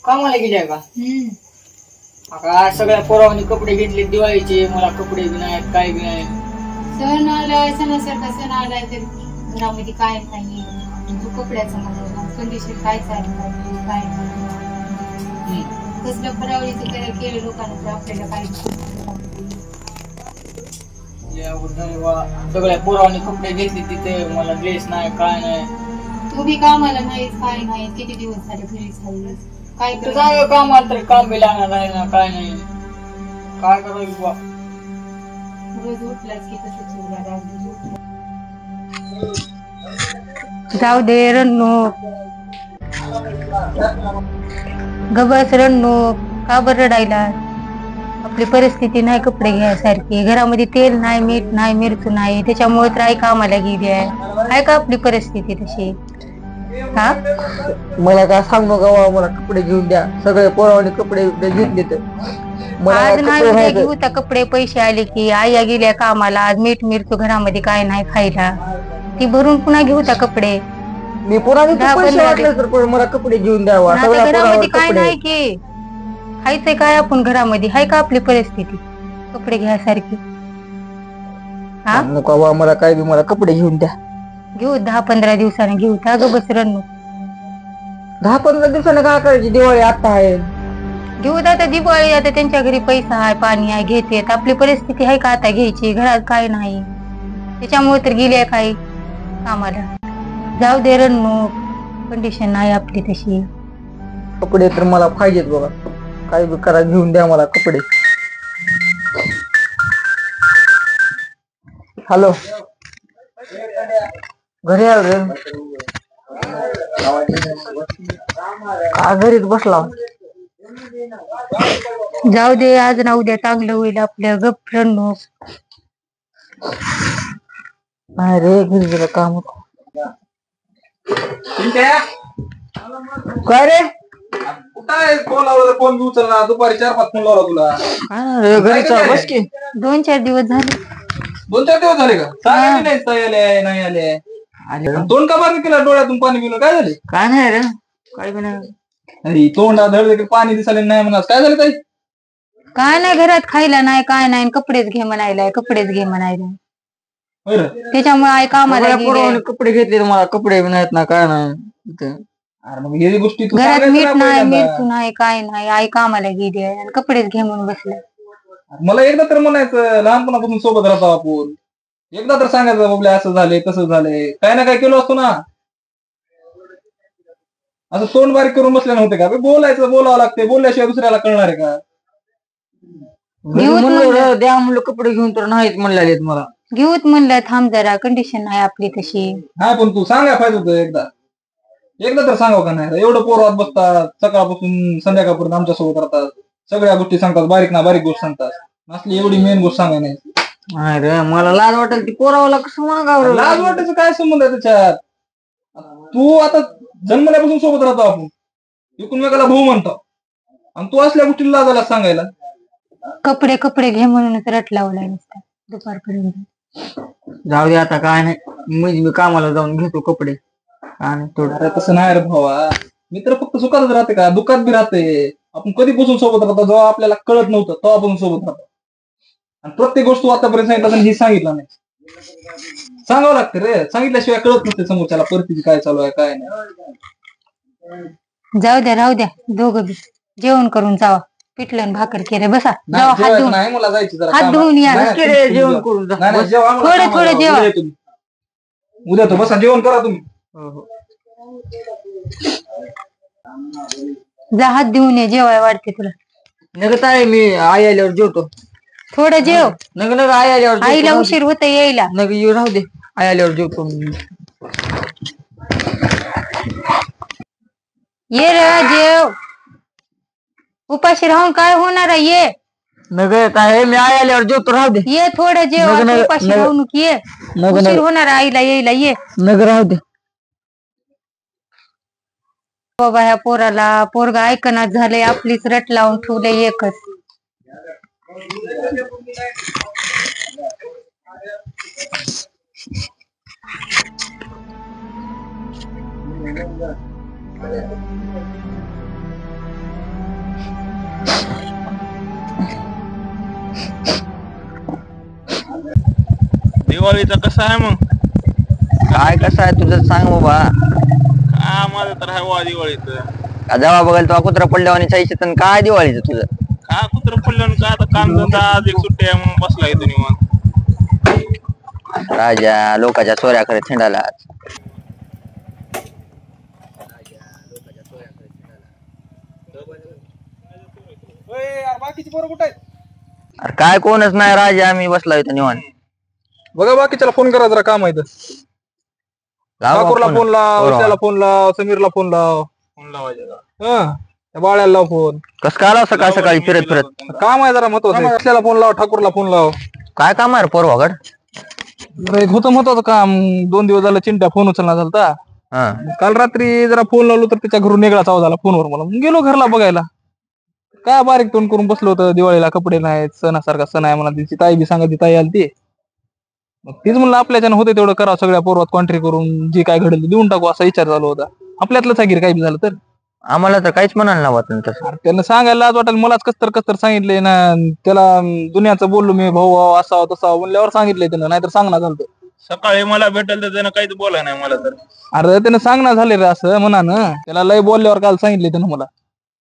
कामाला गेले का आता सगळ्या पोरावानी कपडे घेतले दिवाळीचे. मला कपडे बी नाहीत काय बी नाही. सण आलाय सणासारखा सण आलाय तर घरामध्ये काय नाही. तू कपड्याचा मला कंडिशन काय चालू काय कसलं फरावळीचं काय केलं लोकांना तर आपल्याला काय सगळ्या पोरावानी कपडे घेतले तिथे मला ड्रेस नाही काय नाही. तू बी कामाला नाहीस काय नाही. किती दिवस झाले घरी झाले काय तुझं कामाला तरी काम बी लागणार नाही ना काय नाही. काय करायचं बा रोज उठलाच की तसंच जाऊ दे रण्णू गबस रण्णू का बरं रडायला. आपली परिस्थिती नाही कपडे घ्यायसारखी. घरामध्ये तेल नाही मीठ नाही मिरचू नाही त्याच्यामुळे तर आई कामाला गेली आहे का आपली परिस्थिती तशी. हा मला काय सांगू का मला कपडे घेऊन द्या. सगळे पोरावाने कपडे घेतले तर आज नाही उद्या घेऊ त्या कपडे. पैसे आले की आया गेल्या कामाला. आज मीठ मिरचू घरामध्ये काय नाही खायला. ती भरून पुन्हा घेऊ त्या कपडे. मी पुन्हा देतो 10-15 पैसे वाटले तर पण मला कपडे घेऊन द्यावा पण सगळ्या आता घरामध्ये पोरावर काय कपडे. नाही की खायचंय काय आपण घरामध्ये हाय का आपली परिस्थिती कपडे घ्यायसारखी? हा नको बाबा मला काय बी मला कपडे घेऊन द्या. घेऊ 10-15 दिवसाने घेऊ त्या ग बस रणू 10-15 दिवसाने काय करायची दिवाळी आता आहे. घेऊ आता दिवाळी आता त्यांच्या घरी पैसा आहे पाणी आहे घेते आपली परिस्थिती आहे का आता घ्यायची घरात काय नाही त्याच्यामुळे तर गेली काही कामाला. जाऊ दे रणू कंडिशन नाही आपली तशी. कपडे तर मला पाहिजेत बघा काय बी करा घेऊन द्या मला कपडे. हॅलो घरी आलो रे का घरीच बसला. जाऊ दे आज ना उद्या चांगलं होईल आपल्या गप रणू. नाही रे घरी गेलं काम होतं. काय रे कुठं आहे? फोन लावला तर फोन बी उचलला. दुपारी 4-5 फोन लावला तुला. काय नाही रे घरी चल, बस की. 2-4 दिवस झाले 2-4 दिवस झाले का? सांगा नाही ताई आले नाही आले. तोंड का बारीक केला डोळ्यातून पाणी पिलं काय झाले? काय नाही रे काय बी नाही. अरे तोंडा धड देखील पाणी दिसायला नाही म्हणा काय झालं ताई? काय नाही घरात खायला नाही काय नाही कपडेच घे म्हणायला कपडेच घे म्हणायला बरं. त्याच्यामुळे आई कामाला मला गेली. पोरावाने कपडे घेतले तर मला कपडे बी नाहीत ना काय नाही इथं. अरे मग हे गोष्टी तू घरात सांगायचं मीठ ना नाही पहिल्यांदा. मिरचू नाही काय नाही आई कामाला गेली आहे आणि कपडेच घे म्हणून बसले. मला एकदा तर म्हणायचं लहानपणापासून सोबत राहतो आपण. एकदा तर सांगायचं बाबा असं झाले तसं झालंय काय ना काय केलो असतो ना. असं तोंड बारीक करून बसले नव्हते का? बोलायचं बोलावं लागते बोलल्याशिवाय दुसऱ्याला कळणार आहे का? घेऊत म्हणलं द्या म्हणलं कपडे घेऊन तर नाहीत म्हणले मला. घेऊत म्हणलं थांब जरा कंडिशन नाही आपली तशी. हा पण तू सांगाय पाहिजे होतं एकदा तर सांगाव का नाही? एवढं पोरात बसतात सकाळपासून संध्याकाळपर्यंत आमच्या सोबत राहतात सगळ्या गोष्टी सांगतात बारीक ना बारीक गोष्ट सांगतात. असली एवढी मेन गोष्ट सांगाय नाही. नाही रे मला लाज वाटेल ती पोरावाला कसं मागावं. लाज वाटायचं काय संबंध आहे त्याच्यात? तू आता जन्मल्यापासून सोबत राहतो आपण एकमेकाला भाऊ म्हणतो आणि तू असल्या गोष्टीला लाजायला सांगायला. कपडे कपडे घे म्हणूनच रट लावलाय नुसता दुपारपर्यंत. जाऊ दे आता काय नाही मी कामाला जाऊन घेतो कपडे. आणि थोडं अरे तसं नाही रे भावा. मित्र फक्त सुखातच राहते का? दुःखात बी राहते. आपण कधीपासून सोबत राहतो जेव्हा आपल्याला कळत नव्हतं तेव्हा आपण सोबत राहतो. आणि प्रत्येक गोष्ट तू आतापर्यंत सांगितलं आणि ही सांगितलं नाही. सांगावं लागतं रे सांगितल्याशिवाय कळत नसते समोरच्याला परिस्थिती काय चालू आहे काय नाही. जाऊ द्या राहू द्या दोघं बी जेवण करून जावा पिठलं आणि भाकर केले बसा जावा नाही, हात जेवायचं धुवून नाही मला जायचं जरा हात कामाला. धुवून या. नाही, नक्की तुम्ही- रे, तुम्ही जेवण जेवा. करून जा. नाही, नाही, जेवा, आम्हाला थोडं- कामाला थोडं जावं. जेवा. उद्या येतो मी. उद्या तो बसा जेवण करा तुम्ही. जा हात धुवून ये जेवाय वाटते तुला. नगत आहे मी आई आल्यावर जेवतो. थोडं जेव नग नग आई आल्यावर जेवतो. आईला उशीर होत यायला. नग येऊ राहू दे आई आल्यावर जेवतो मी. ये रे जेव उपाशी राहून काय होणार आहे ये नग येत आहे मी आई आल्यावर जेवतो राहू दे. ये थोडं जेव नग- आता नग- उपाशी नग- राहून ये नग उशीर नग होणार आहे आईला यायला ये नग राहू दे. बाबा ह्या पोराला पोरगा ऐकनाच झालंय आपलीच रट लावून ठेवलंय एकच. दिवाळीचं कसं आहे मग? काय कसं आहे तुझं सांग बाबा. काय माझं तर आहे वा दिवाळीचं. जेव्हा बघाल तेव्हा कुत्रा पडल्यावर चायशी तर काय दिवाळीचं तुझं. काय कुत्र पडलं का आता काम धंदा आज एक सुट्टी आहे म्हणून बसला इथं निवांत. राजा लोकांच्या चोऱ्या करत हिंडाला. बाकीची पोरं कुठे आहेत? अरे काय कोणच नाही राजा आम्ही बसला इथं निवांत. बघा बाकीच्याला फोन करा जरा काम आहे इथं. लावा ठाकूरला फोन. फोन लाव बरोबर. त्याला फोन लाव समीरला फोन लाव. फोन लावायचा. हा त्या बाळ्याला लाव फोन. कसं काय आला सकाळ सकाळी फिरत फिरत. काम आहे जरा महत्वाचं. असल्याला फोन लाव ठाकूरला फोन लाव. काय काम आहे रे पोरवागड. एक होतं महत्वाचं काम 2 दिवस झालं चिंट्या फोन उचलला झालता. हा काल रात्री जरा फोन लावलो तर त्याच्या घरून वेगळा आवाज आला फोनवर मला. मग गेलो घरला बघायला काय बारीक तोंड करून बसलो होतं. दिवाळीला कपडे नाहीत सणासारखा सण आहे मला तिची ताई बी सांगत ताई आली ती. तीच म्हणलं आपल्याच्यानं होते तेवढं करावं, सगळ्या पोरवात कॉन्ट्री करून जे काय घडलं देऊन टाकू असा विचार चालू होता. आपल्यातलंच आहे काही बी झालं तर. आम्हाला तर काहीच म्हणायला नव्हतं तसं. अरे त्यांना सांगायला लाज वाटेल, मलाच कसतर सांगितलंय ना त्याला. दुनियाचं बोललो मी, भाऊ असावं तसावं म्हणल्यावर सांगितलंय त्यानं, नाहीतर सांगणार झालं. सकाळी मला भेटेल तर त्यानं काहीच बोला नाही मला तर. अरे त्यानं सांगणार झाले रे असं म्हणा ना, त्याला लय बोलल्यावर काल सांगितलंय त्यानं मला.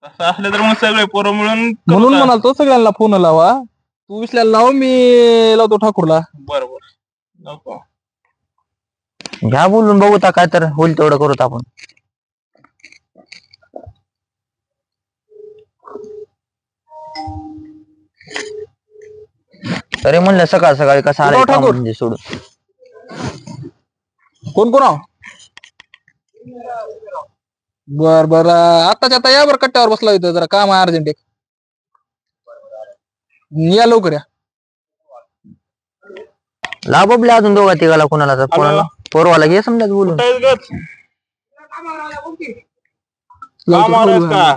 असं असलं तर मग सगळे पोरं मिळून म्हणून म्हणाल तो सगळ्यांना फोन लावा, तू विसल्याला लाव, मी लावतो ठाकूरला. बरोबर घ्या बोलून बघू काय तर होईल तेवढं करूत आपण. तरी म्हणलं सकाळ सकाळी कसं आलं ठाकूर. म्हणजे सोडून. कोण कोण आहो? बर आताच्या आता या बरं कट्ट्यावर बसला इथं, जरा काम आहे अर्जंट एक. या लवकर या. ला बबले अजून दोघा तिघाला कोणाला तर कोणाला पोरवाला घे समजा बोलून. कामावर आहेस का?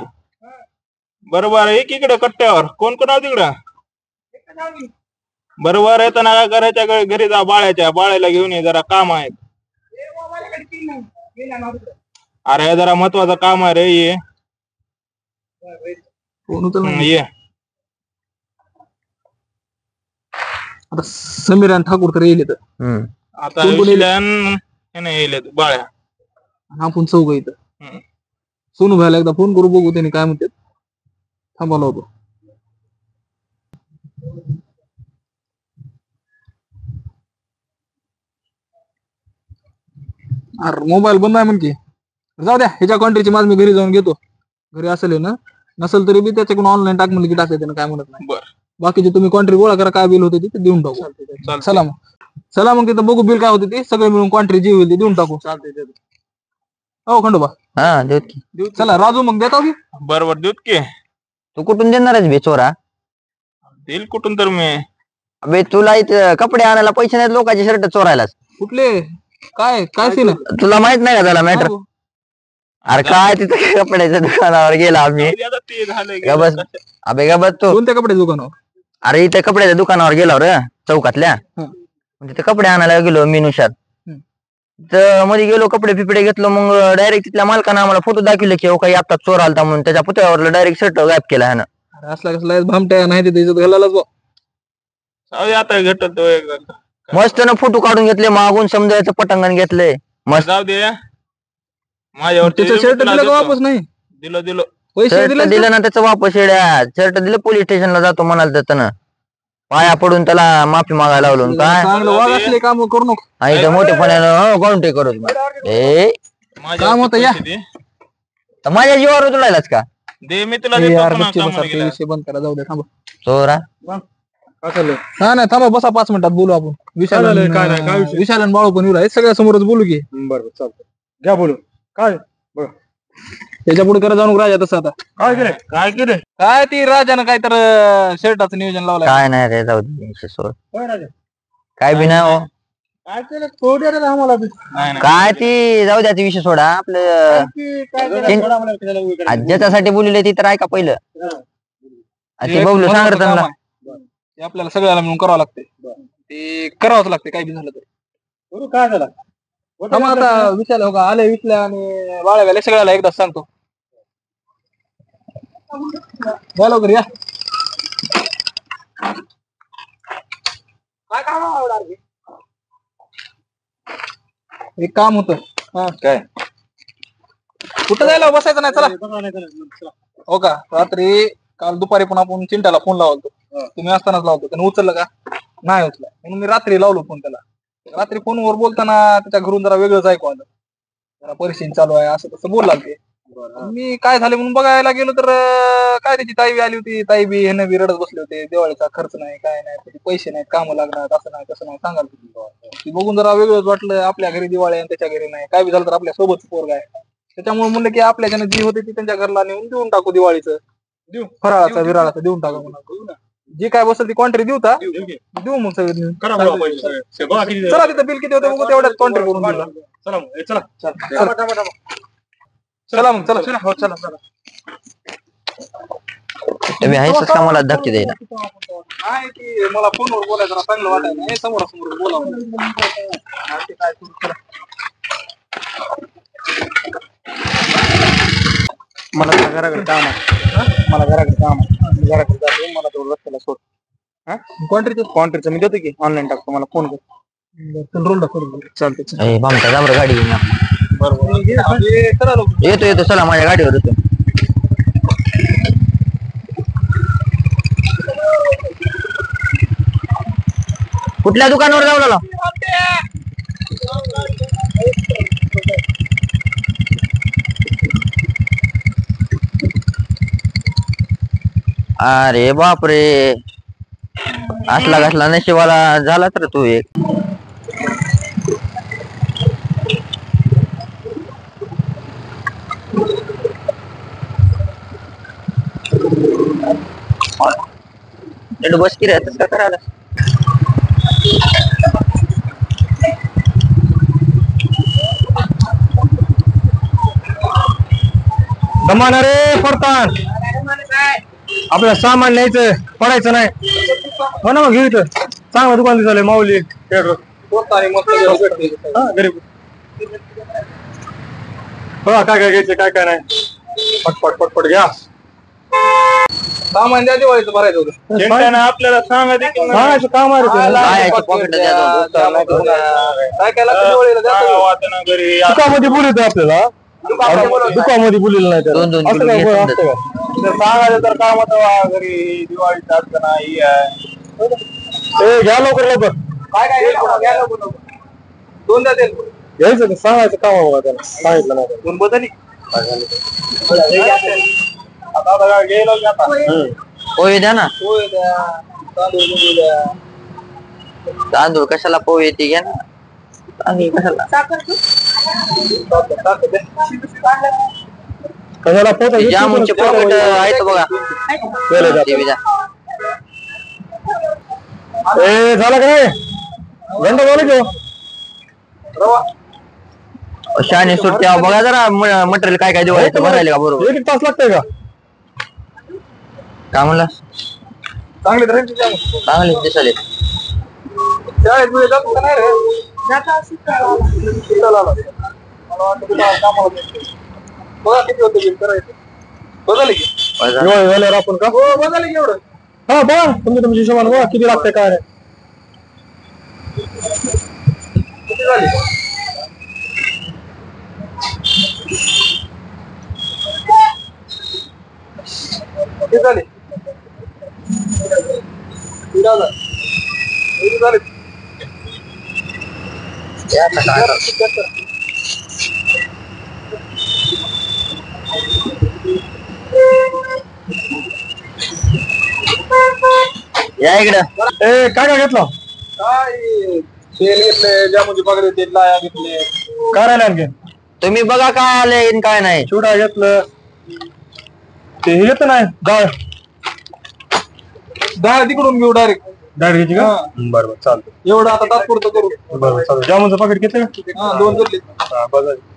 बरोबर एक इकडे कट्ट्यावर कोण कोण आहो तिकडं? बरोबर येताना काय करायच्या घरी जा, बाळ्याला घेऊन ये, जरा काम आहे. अरे जरा महत्वाचं काम आहे रे, ये ये. आता समीर आणि ठाकूर तर येईल इथं. आता येईल बाळ्या, आपण चौघ इथं. सोनू भाईला एकदा फोन करू, बघू त्यांनी काय म्हणतात. थांबाला होतो. अरे मोबाईल बंद आहे म्हणते. जाऊ द्या, ह्याच्या कॉन्ट्रीची माझ मी घरी जाऊन घेतो. घरी असेल ना, नसेल तरी बी त्याच्याकडून ऑनलाईन टाक म्हणलं की टाकते, त्यानं काय म्हणत नाही. बाकीचे तुम्ही कॉन्ट्री गोळा करा, काय बिल होते ते देऊन टाकू. चला मग तिथं बघू बिल काय होते ते, सगळे मिळून कॉन्ट्री जी होईल ते देऊन टाकू. चालते. हो खंडोबा. हा देऊत की. चला राजू मग देता की. बरोबर देऊत की. तू कुठून देणार आहेस बे चोरा? देईल कुठून तर मी. अबे तुला इथं कपडे आणायला पैसे नाहीत, लोकांचे शर्ट चोरायला. कुठले? काय सीन? तुला माहित नाही का त्याला मॅटर? अरे काय तिथं कपड्याच्या दुकानावर गेला आम्ही. बस अबे गा बस तू. कोणत्या कपड्याच्या दुकानावर? अरे इथे कपड्याच्या दुकानावर गेला रे, चौकातल्या. तिथे कपडे आणायला गेलो मीनुशात. तर मध्ये गेलो, कपडे पिपडे घेतलो. मग डायरेक्ट तिथल्या मालकानं आम्हाला फोटो दाखवले की काही आता चोर आलता म्हणून. त्याच्या पुतळ्यावर डायरेक्ट शर्ट गायब केला ह्यानं. असला कसला भामट्या नाही ते त्याच्यात घालायलाच बा. आता घेतो मस्त ना फोटो काढून घेतले, मागून समजायचं पटंगण घेतलंय मस्त. जाऊ दे माझ्यावर. त्याचं शर्ट दिलं का वापस? नाही दिलं पैसे दिलं ना त्याचं वापस. येड्या शर्ट दिलं, पोलीस स्टेशनला जातो म्हणाल त्यानं. पाया पडून त्याला माफी मागायला लावलो. काय चांगलं वाघ असले काम करू नको. आणि मोठेपणानं काउंटे करू ए काम होतं या. माझ्या जीवावर उतरायलाच का? दे मी तुला विषय बंद करा, जाऊ दे. थांबा चोरा. नाही थांबा, बसा 5 मिनिटात बोलू आपण. विशाल आणि बाळू पण येऊ सगळ्या समोरच बोलू की. बरोबर चालतं, घ्या बोलू. काय त्याच्या पुढे करा जाऊन राजा. तसं आता काय केलं काय ती राजानं काय तर शर्टाचं नियोजन लावलंय. काय नाही रे, जाऊ दे सोड. काय बी नाही हो. काय केलं थोडं आम्हाला काय ती जाऊ द्या, ती विषय सोडा. आपलं ज्याच्यासाठी बोलले ती तर ऐका पहिलं. ते बघलो सांग त्यांना. ते आपल्याला सगळ्याला मिळून करावं लागते. ते करावंच लागते काही बी झालं तर. काय झालं आता विचारलं हो का, आले विसल्या आणि बाळ्या गेले सगळ्याला एकदाच सांगतो. बोला लवकर या. एक काम होत. काय कुठं जायला बसायचं नाही. चला हो का. रात्री काल दुपारी पण आपण चिंट्याला फोन लावतो, तुम्ही असतानाच लावतो. त्याने उचललं का? नाही उचला. म्हणून मी रात्री लावलो फोन त्याला. रात्री फोनवर बोलताना त्याच्या घरून जरा वेगळंच ऐकू आलं. जरा परिस्थिती चालू आहे असं तसं बोलला ते. मी काय झाले म्हणून बघायला गेलो तर काय त्याची ताई बी आली होती. ताई बी ह्यानं बी रडत बसले होते. दिवाळीचा खर्च नाही, काय नाही, पैसे नाहीत, काम लागणार, असं नाही तसं नाही सांगाल. ती बघून जरा वेगळंच वाटलं. आपल्या घरी दिवाळी आणि त्याच्या घरी नाही. काय बी झालं तर आपल्या सोबत पोरगा आहे. त्याच्यामुळे म्हणलं की आपल्याच्यानं जी होते ती त्यांच्या घरला नेऊन देऊन टाकू. दिवाळीचं देऊ, फराळाचा विराळाचा देऊन टाका म्हणा. जी काय बसेल ती कॉन्ट्री देऊ मग सगळे. चला तिथं बिल किती होतं बघू, तेवढ्याच कॉन्ट्री करून देऊ. चला मग चला. तुम्ही आहेच का मला धक्के द्यायला? काय की मला फोनवर बोलायचं जरा चांगलं वाटायला नाही, समोरासमोर बोलावं. काय करू चला. मला जरा घराकडे काम आहे. मला घराकडे काम आहे. घराकडे जातो. मला तो रस्त्याला सोड. कॉन्ट्रीचं मी देतो की ऑनलाईन टाकतो. मला फोन कर. रोल दाखव. चालतंय. बामटा जा बरं गाडी घेऊन या. बरोबर येतो चला माझ्या गाडीवर येतो. कुठल्या दुकानावर जाऊ लागला? अरे बापरे, असला कसला नशिबाला झाला तर तू एक. बस की रे, तसं करायला दमाना रे फरतान, आपल्याला सामान न्यायचं, पडायचं नाही. हो ना, मग घेऊ इथं चांगलं दुकान दिसलंय माऊली गरीब. हो काय काय घ्यायचं काय काय नाही, पटपट घ्या. सामान द्या, दिवाळीचं भरायचं होतं. आपल्याला सांगा देखील सांगायचं काम आहे रे ते. काय काय लागतं दिवाळीला द्या. घरी दुकामध्ये बोलत आपल्याला, दुकामध्ये बोललेलं नाही त्याला. दोन असं काय किलो असतं का? सांगायचं तर काम होतं घरी दिवाळीचं असतं ना. ए घ्या लवकर काय घ्या लवकर. दोन द्या तेल. घ्यायचं ते, सांगायचं काम आहे बघा त्याला. सांगितलं नाही दोन बदली आता गेलो की आता पोहे द्या ना. पोहे द्या, तांदूळ द्या. तांदूळ कशाला, पोहे ती घ्या ना. तांदूळ कशाला? कशाला पोत जामुनचे पॉकेट आहेत बघा. ते बी द्या. ए झालं का नाही, गंड बोल घेऊ. शाने सुट्ट्या बघा जरा, मटेरियल काय काय दिवाळीचं भरायला का बरोबर. एक तास लागतंय का? काय म्हणला? चांगले तर चांगले दिसाले. शाळेत मुळे जातो का नाही रे? मला वाटतं तुला कामाला जायचं. बघा किती होतं बिल करायचं. बदल की दिवाळी झाल्यावर आपण का? हो बदल की एवढं. हा बघा, तुमच्या हिशोबाने बघा किती लागतंय काय. किती झाली? किती झाली? 3,000. किती झाली? या इकडं. ए काय काय घेतलं? काय तेल घेतले, जामुनची पाकळी तेल, लाया घेतले. काय राहिलं आणखी? तुम्ही बघा काय आले आणि काय नाही. चिवडा घेतलं, ते हे येतं नाही डाळ. डाळ तिकडून घेऊ डायरेक्ट. डाळ घ्यायची का? बरोबर चालतं. एवढं आता तात्पुरतं करू. बरोबर चालतं. जामुनचं पाकिट घेतलं का? हा 2 घेतले.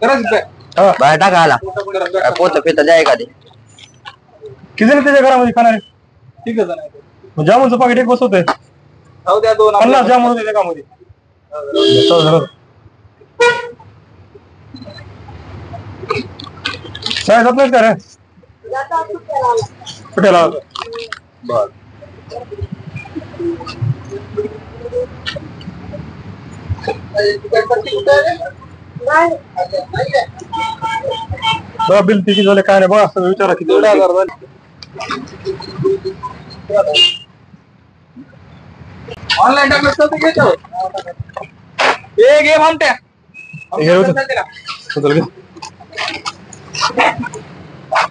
करायचं काय? बाहेर टाका आला. पोत पित द्या एखादी. किती जण त्याच्या घरामध्ये खाणार आहे? ठीक आहे नाही. मग जामुनचं पाकिट एक बसवतंय. जाऊ द्या 2. 50 जामुन होते त्याच्यामध्ये. शाळेत जात नाहीत का रे? कुठेला? बर बघा बिल किती झाले काय नाही बघा, सगळं विचारा किती झाले. ऑनलाईन टाकलं तर घेतो. हे घे भामट्या. हे होतं. होतं का?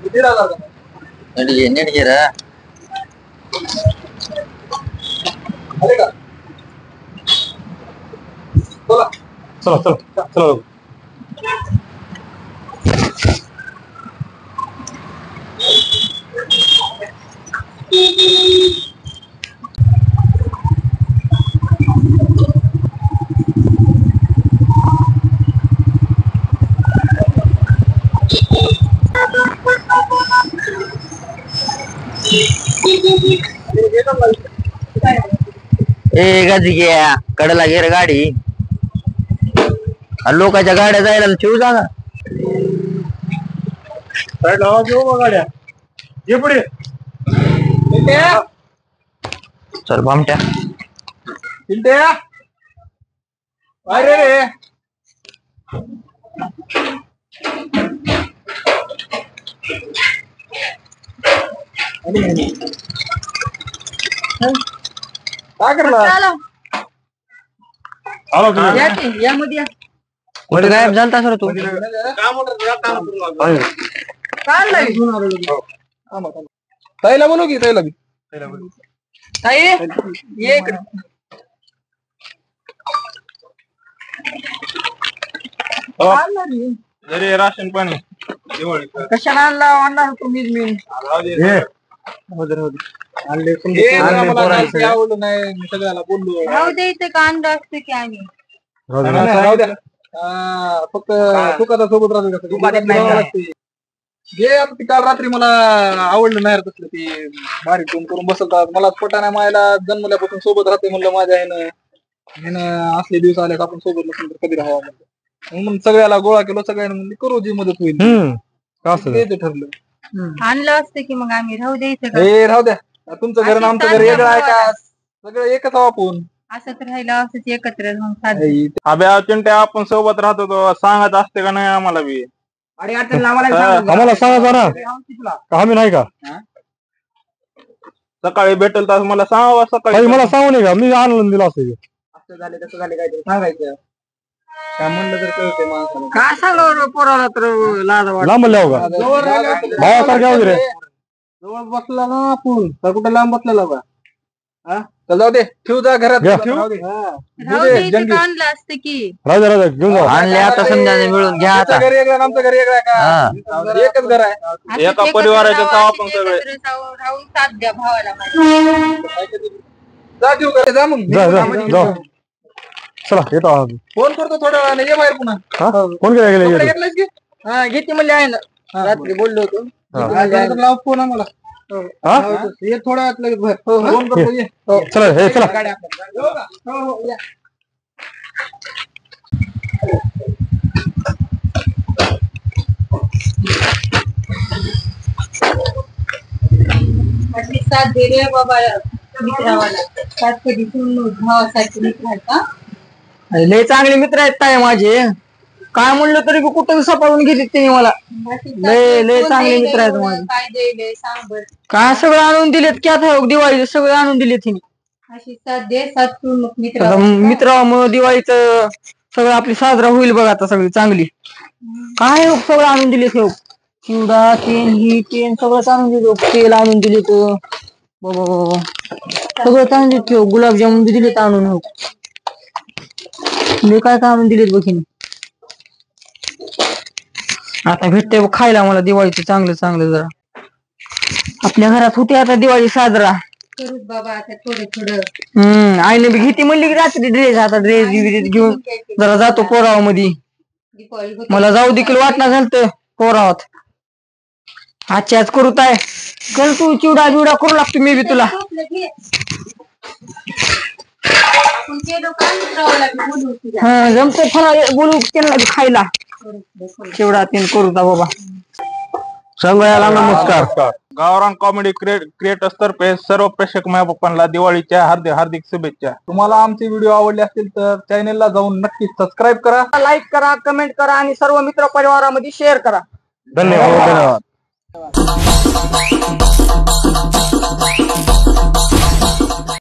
किती राहतात? नीट घे रे. आले का? बोला. चला चला चला. ए गाजी घ्या कडला घे रे गाडी. लोकांच्या गाड्या जायला ठेवू जागा. गाड्या ये पुढे. चल भामट्या. अरे रे काय करला? कुठे गायब झालता सर तू? ताईला बोलू की ताईला बी. जरी राशन पाणी कशाला आणला तुम्ही आवडलं नाही मी सगळ्याला बोललो. राहू द्यायचं का अंड असतं की आम्ही राहू द्या. फक्त सुखाचा सोबत राहतो. जे आता ती काल रात्री मला आवडलं नाही तसलं ती भारी टोन करून बसवतात. मला पटाना मायला जन्मल्यापासून सोबत राहते म्हणलं माझ्या आईनं असले दिवस आले आपण सोबत नसून तर कधी राहावं म्हणलं. सगळ्याला गोळा केलो सगळ्यांना म्हणजे करू जी मदत होईल ते ठरलं. आणलं असतं की मग आम्ही राहू द्यायचं का? हे राहू द्या. तुमचं घर आणि आमचं घर वेगळं आहे का? सगळं एकच आहो आपण. असं तर राहिलं असंच एकत्र मग साधं. अभ्या चिंट्या आपण सोबत राहतो तो सांगत असते का नाही आम्हाला बी? आम्हाला सांगा ना का आम्ही नाही का? सकाळी भेटेल तर मला सांगा सकाळी. मला सांगू नये का? मी आनंद दिला असं. असं झाले तसं झाले काहीतरी सांगायचं. काय म्हणलं तर कळते माणसाला. काय सांगा पोराला तर लाज वाटते. लांब लाव का भावासारख्या वगैरे जवळ बसला ना आपण तर कुठे लांब बसलेला का? तर जाऊ दे ठेवू जा घरात. राहू द्यायचं का? आणलं असतं की राजा घेऊन जाऊ. आणले आता समजा मिळून घ्या आता. घर वेगळं आमचं घर वेगळं आहे का? एकच घर आहे. असंच एका एकत्र परिवाराच्या राहावं, साव आपण असंच सगळे. एकत्र राहून साथ द्या भावाला माझ्या. जा ठेवू घरी जा मग. जा चला येतो. फोन करतो थोड्या वेळाने ये बाहेर पुन्हा. कोण काय गेले? कपडे घेतलेस की? घेते म्हणले आहे ना रात्री बोललो होतो. लाव फोन आम्हाला. ये थोड्या वेळात लगेच बाहेर. फोन करतो ये. चला हे चला. अशी साथ दे रे बाबा मित्रावाला. साथ कधी सोडून भावासारखे मित्र आहेत का? लय चांगले मित्र आहेत काय माझे. काय म्हणलं तरी कुठं सपाळून घेतली त्यांनी मला. लय चांगले मित्र आहेत माझे. काय द्यायले सांग बर. काय सगळं आणून दिलेत की आता दिवाळीचं सगळं आणून दिलेत तिने. अशी साथ दे साथ सोडून मित्र. मित्रामुळे दिवाळीचं सगळं आपली साजरा होईल बघ आता सगळी चांगली. काय सगळं आणून दिले चिवडा तेन ही तेन सगळं आणून दिले. तेल आणून दिले सगळं चांगले ठेव. गुलाबजामुन बी दिलेत आणून. हो मी काय आणून दिलेत बघिन. आता भेटते खायला मला दिवाळीचं चांगलं चांगलं जरा. आपल्या घरात होते आता दिवाळी साजरा. करू बाबा आता थोडं थोडं. आईने बी घेते म्हणली की रात्री ड्रेस. आता ड्रेस घेऊन जरा जातो पोरावा मध्ये. मला जाऊ देखील वाटणं झालं पोरावात. आजची आज करू काय चल तू चिवडा बिवडा करू लागतो मी बी तुला. जमते फळा बोलू त्यांना बी खायला. चिवडा तेन करू दा बाबा. सगळ्याला नमस्कार. गावरान कॉमेडी क्रिएटर्स तर्फे सर्व प्रेक्षक मायबापांना दिवाळीच्या हार्दिक हार्दिक शुभेच्छा. तुम्हाला आमचे व्हिडिओ आवडले असतील तर चॅनेलला जाऊन नक्की सबस्क्राईब करा, लाईक करा, कमेंट करा आणि सर्व मित्र परिवारामध्ये शेअर करा. धन्यवाद.